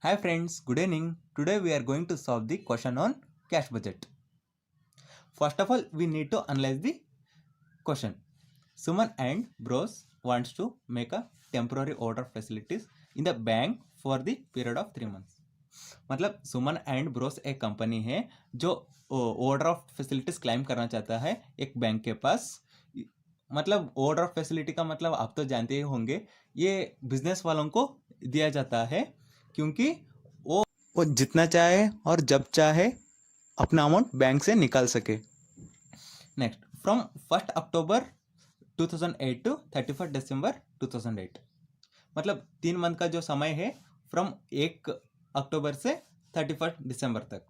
Hi friends, good evening. Today we are going to solve the question on cash budget. First of all, we need to analyze the question. Suman and Bros wants to make a temporary order facilities in the bank for the period of 3 months. मतलब सुमन and Bros एक company है जो order of facilities claim करना चाहता है एक bank के पास। मतलब ऑर्डर ऑफ फैसिलिटी का मतलब आप तो जानते ही होंगे, ये बिजनेस वालों को दिया जाता है क्योंकि वो जितना चाहे और जब चाहे अपना अमाउंट बैंक से निकाल सके। नेक्स्ट, फ्रॉम 1 अक्टूबर 2008 टू 31 दिसंबर 2008, मतलब 3 मंथ का जो समय है फ्रॉम 1 अक्टूबर से 31 दिसंबर तक।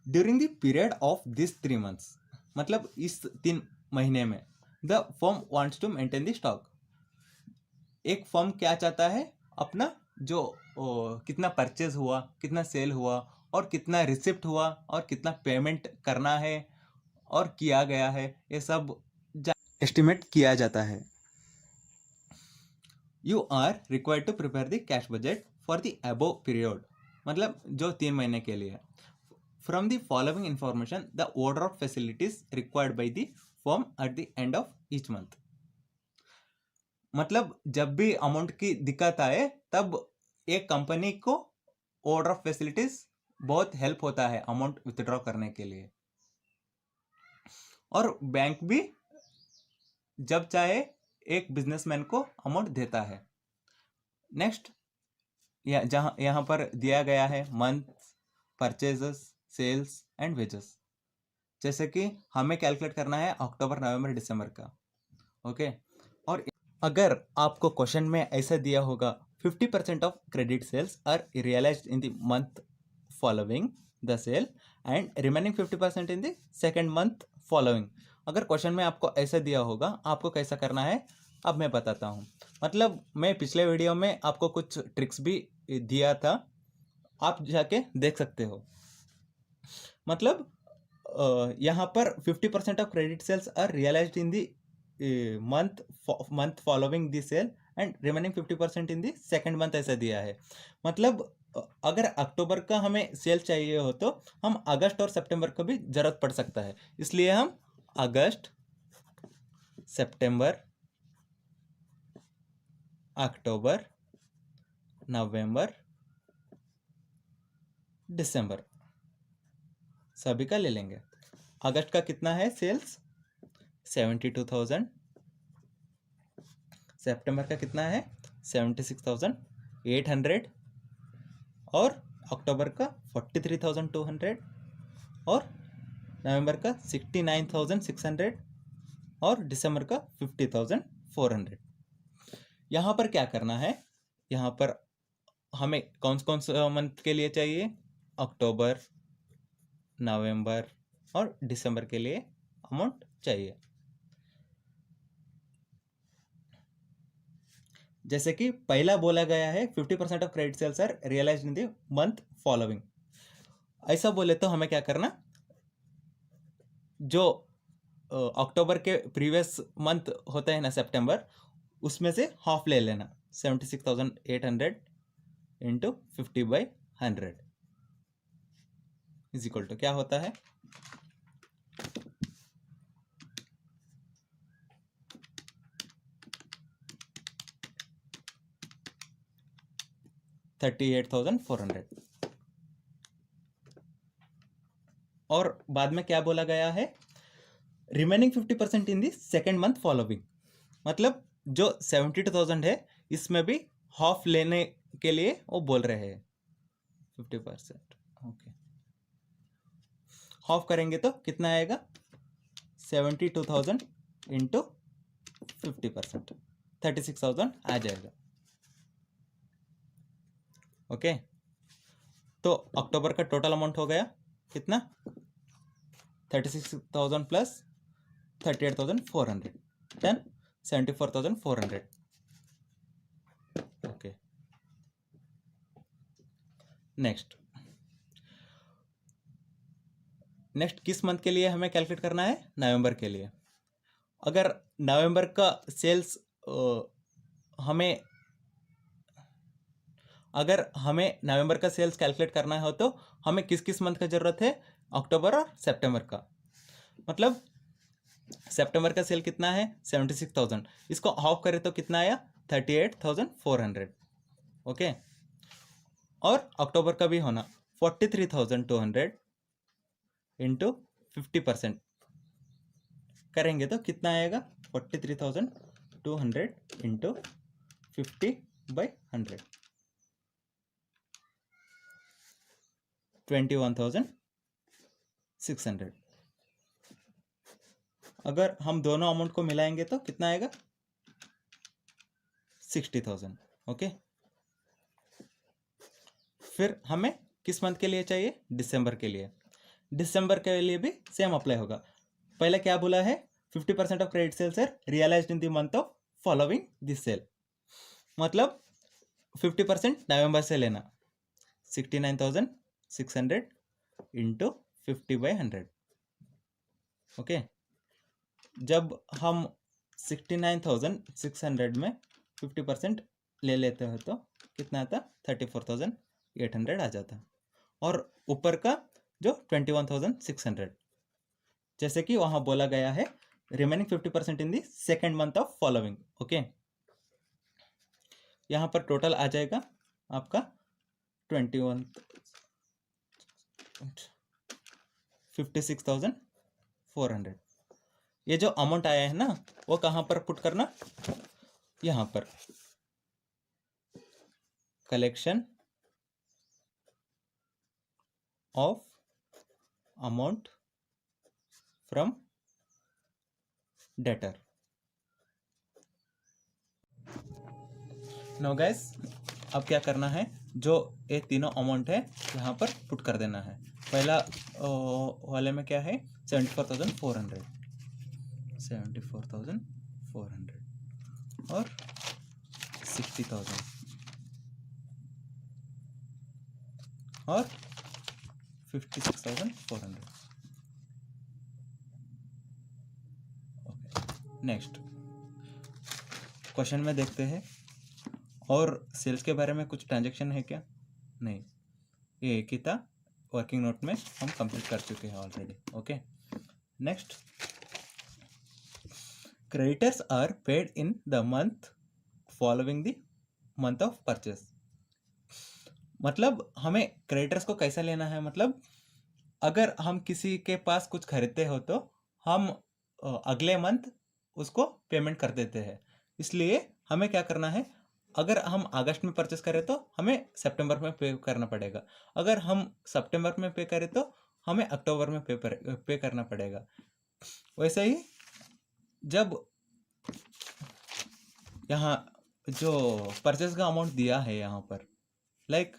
During the period of this 3 months, मतलब इस 3 महीने में the firm wants to maintain the stock. एक फर्म क्या चाहता है, अपना जो कितना परचेज हुआ, कितना सेल हुआ और कितना रिसिप्ट हुआ और कितना पेमेंट करना है और किया गया है, ये सब एस्टिमेट किया जाता है। You are required to prepare the cash budget for the above period, मतलब जो 3 महीने के लिए। From the following information the order of facilities required by the firm at the end of each month. मतलब जब भी अमाउंट की दिक्कत आए तब एक कंपनी को ऑर्डर ऑफ फैसिलिटीज बहुत हेल्प होता है अमाउंट विथड्रॉ करने के लिए, और बैंक भी जब चाहे एक बिजनेसमैन को अमाउंट देता है। नेक्स्ट, यहाँ पर दिया गया है month, purchases, sales and wages. जैसे कि हमें कैलकुलेट करना है अक्टूबर, नवंबर, दिसंबर का। ओके, और अगर आपको क्वेश्चन में ऐसा दिया होगा 50% of credit sales are realised in the month following the sale and remaining 50% in the second month following. अगर क्वेश्चन में आपको ऐसा दिया होगा, आपको कैसा करना है अब मैं बताता हूँ। मतलब मैं पिछले वीडियो में आपको कुछ ट्रिक्स भी दिया था, आप जाके देख सकते हो। मतलब यहाँ पर 50% of credit sales are realised in the month following the sale and remaining 50% in the second month, ऐसा दिया है। मतलब अगर अक्टूबर का हमें सेल चाहिए हो तो हम अगस्त और सितंबर को भी जरूरत पड़ सकता है, इसलिए हम अगस्त, सितंबर, अक्टूबर, नवंबर, दिसंबर सभी का ले लेंगे। अगस्त का कितना है सेल्स, 72,000। सितंबर का कितना है, 76,800। और अक्टूबर का 43,200 और नवंबर का 69,600 और दिसंबर का 50,400। यहाँ पर क्या करना है, यहाँ पर हमें कौन कौन से मंथ के लिए चाहिए, अक्टूबर, नवंबर और दिसंबर के लिए अमाउंट चाहिए। जैसे कि पहला बोला गया है 50% of credit sales are realised in the month following. ऐसा बोले तो हमें क्या करना, जो अक्टूबर के प्रीवियस मंथ होता है ना सितंबर, उसमें से हाफ ले लेना, 76,800 इंटू 50/100 इज इक्वल टू क्या होता है, 38,400। और बाद में क्या बोला गया है, remaining 50% in the second month following. मतलब जो 72,000 है इसमें भी हाफ लेने के लिए वो बोल रहे हैं 50%। ओके, हाफ करेंगे तो कितना आएगा, 72,000 इंटू 50%, 36,000 आ जाएगा। ओके, तो अक्टूबर का टोटल अमाउंट हो गया कितना, 36,000 प्लस 38,400, देन 74,400। ओके, नेक्स्ट किस मंथ के लिए हमें कैलकुलेट करना है, नवंबर के लिए। अगर नवंबर का सेल्स हमें अगर हमें नवंबर का सेल्स कैलकुलेट करना हो तो हमें किस किस मंथ का ज़रूरत है, अक्टूबर और सितंबर का। मतलब सितंबर का सेल कितना है 76,000, इसको हाफ करें तो कितना आया 38,400। ओके, और अक्टूबर का भी होना 43,200 इंटू 50% करेंगे तो कितना आएगा 43,200 इंटू 50/100 21,600। अगर हम दोनों अमाउंट को मिलाएंगे तो कितना आएगा 60,000। ओके, फिर हमें किस मंथ के लिए चाहिए, दिसंबर के लिए। दिसंबर के लिए भी सेम अप्लाई होगा। पहले क्या बोला है, 50% of credit sales are realised in the month of following this sale. मतलब 50% नवंबर से लेना 69,600 इंटू 50/100। ओके, जब हम 69,600 में 50% ले लेते हो तो कितना आता 34,800 आ जाता, और ऊपर का जो 21,600, जैसे कि वहाँ बोला गया है remaining 50% in the second month of following. Okay, यहाँ पर टोटल आ जाएगा आपका 56,400। ये जो अमाउंट आया है ना वो कहाँ पर पुट करना, यहाँ पर collection of amount from debtor. No guys, अब क्या करना है, जो ये तीनों अमाउंट है यहाँ पर पुट कर देना है। पहला वाले में क्या है 74,400 और 60,000 और 56,400। ओके, नेक्स्ट क्वेश्चन में देखते हैं। और सेल्स के बारे में कुछ ट्रांजैक्शन है क्या, नहीं, ये एक ही था, वर्किंग नोट में हम कंप्लीट कर चुके हैं already. Okay, next, creditors are paid in the month following the month of purchase. मतलब हमें क्रेडिटर्स को कैसा लेना है, मतलब अगर हम किसी के पास कुछ खरीदते हो तो हम अगले मंथ उसको पेमेंट कर देते हैं। इसलिए हमें क्या करना है, अगर हम अगस्त में परचेस करें तो हमें सितंबर में पे करना पड़ेगा, अगर हम सितंबर में पे करें तो हमें अक्टूबर में पे करना पड़ेगा। वैसे ही जब यहाँ जो परचेस का अमाउंट दिया है यहाँ पर, लाइक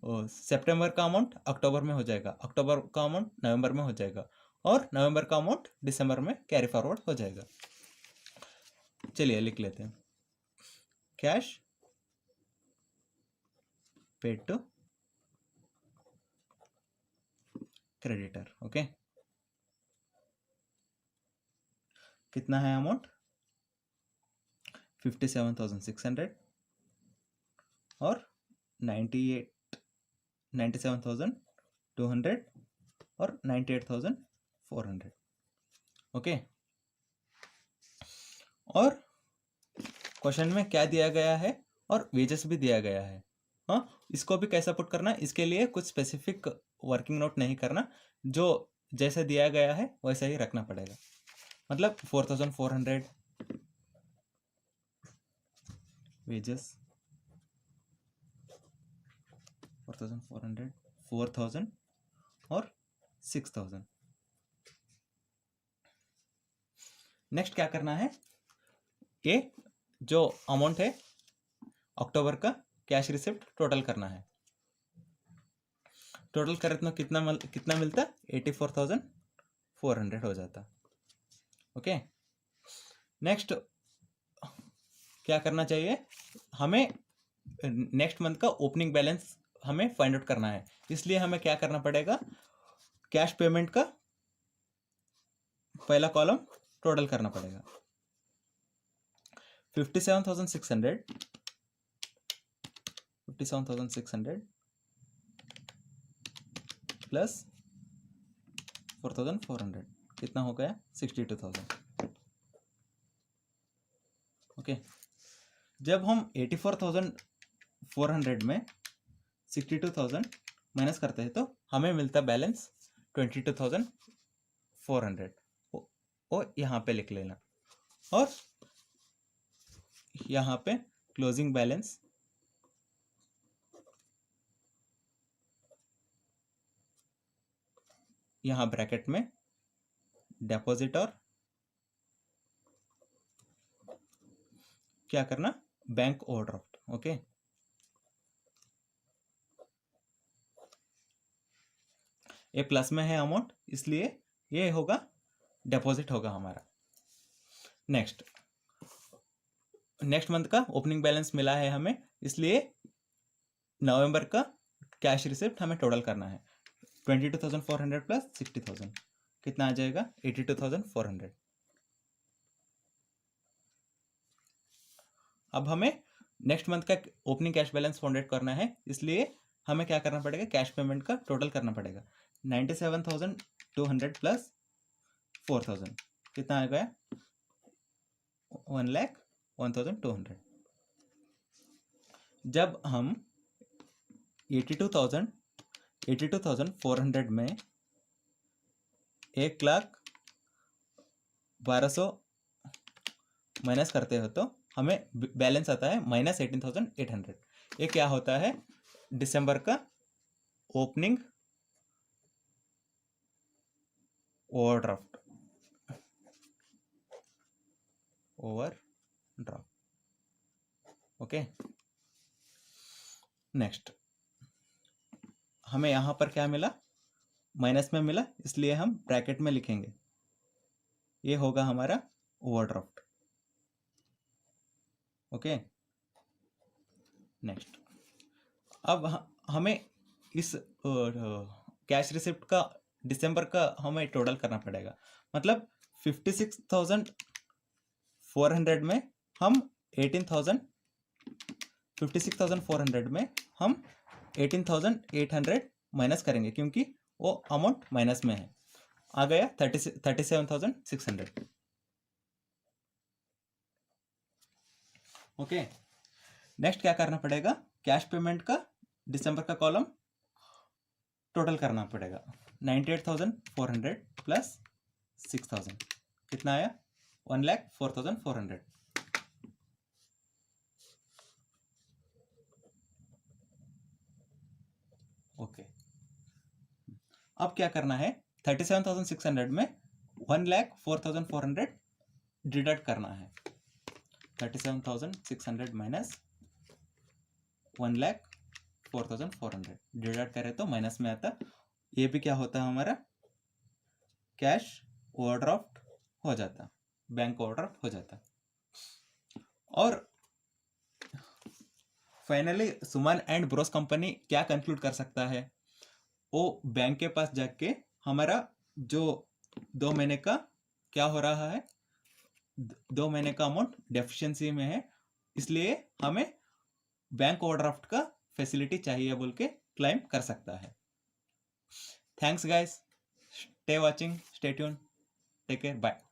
सितंबर का अमाउंट अक्टूबर में हो जाएगा, अक्टूबर का अमाउंट नवंबर में हो जाएगा, और नवंबर का अमाउंट दिसंबर में कैरी फॉरवर्ड हो जाएगा। चलिए लिख लेते हैं, cash paid to creditor. Okay, कितना है अमाउंट 57,600 और 97,200 और 98,400। ओके, और क्वेश्चन में क्या दिया गया है, और वेजेस भी दिया गया है। हाँ, इसको भी कैसा पुट करना, इसके लिए कुछ स्पेसिफिक वर्किंग नोट नहीं करना, जो जैसे दिया गया है वैसा ही रखना पड़ेगा। मतलब 4,400 वेजेस, 4,400, 4,000 और 6,000। नेक्स्ट क्या करना है, ये जो अमाउंट है अक्टूबर का कैश रिसिप्ट टोटल करना है। टोटल करें तो कितना मिलता 84,400 हो जाता। ओके, नेक्स्ट क्या करना चाहिए, हमें नेक्स्ट मंथ का ओपनिंग बैलेंस हमें फाइंड आउट करना है। इसलिए हमें क्या करना पड़ेगा, कैश पेमेंट का पहला कॉलम टोटल करना पड़ेगा। 57,600 57,600 प्लस 4,400 कितना हो गया? 62,000। ओके, जब हम 84,400 में 62,000 माइनस करते हैं तो हमें मिलता बैलेंस 22,400। और यहाँ पे लिख लेना, और यहाँ पे क्लोजिंग बैलेंस यहाँ ब्रैकेट में डिपॉजिट और क्या करना, बैंक ओवरड्राफ्ट। ओके, ये प्लस में है अमाउंट, इसलिए ये होगा डिपॉजिट होगा हमारा। नेक्स्ट मंथ का ओपनिंग बैलेंस मिला है हमें, इसलिए नवंबर का कैश रिसिप्ट हमें टोटल करना है। 22,400 प्लस 60,000 कितना आ जाएगा? 82,400। अब हमें नेक्स्ट मंथ का ओपनिंग कैश बैलेंस फाउंडेड करना है, इसलिए हमें क्या करना पड़ेगा? कैश पेमेंट का टोटल करना पड़ेगा। 97,200 प्लस 4,000 कितना आ गया? 1,01,200। जब हम 82,400 में 1,12,000 माइनस करते हो तो हमें बैलेंस आता है -18,800। ये क्या होता है? दिसंबर का ओपनिंग ओवरड्राफ्ट। ओके, नेक्स्ट हमें यहां पर क्या मिला? माइनस में मिला, इसलिए हम ब्रैकेट में लिखेंगे, ये होगा हमारा ओवरड्राफ्ट। ओके, नेक्स्ट अब हमें इस कैश रिसिप्ट का दिसंबर का हमें टोटल करना पड़ेगा। मतलब 56,400 में हम 18,800 माइनस करेंगे, क्योंकि वो अमाउंट माइनस में है। आ गया 37,600। ओके, नेक्स्ट क्या करना पड़ेगा? कैश पेमेंट का दिसंबर का कॉलम टोटल करना पड़ेगा। 98,400 प्लस 6,000 कितना आया? 1,04,400। ओके, अब क्या करना है? 37,600 में 1,04,400 डिडक्ट करना है। 37,600 माइनस 1,04,400 डिडक्ट करें तो माइनस में आता। ये भी क्या होता है हमारा? कैश ओवरड्राफ्ट हो जाता, बैंक ओवरड्राफ्ट हो जाता। और finally Suman and Bros company क्या कंक्लूड कर सकता है? वो बैंक के पास जाके हमारा जो 2 महीने का क्या हो रहा है, 2 महीने का अमाउंट डेफिशिएंसी में है, इसलिए हमें बैंक ओवरड्राफ्ट का फैसिलिटी चाहिए बोल के क्लेम कर सकता है। Thanks guys, stay watching, stay tune, take care, bye.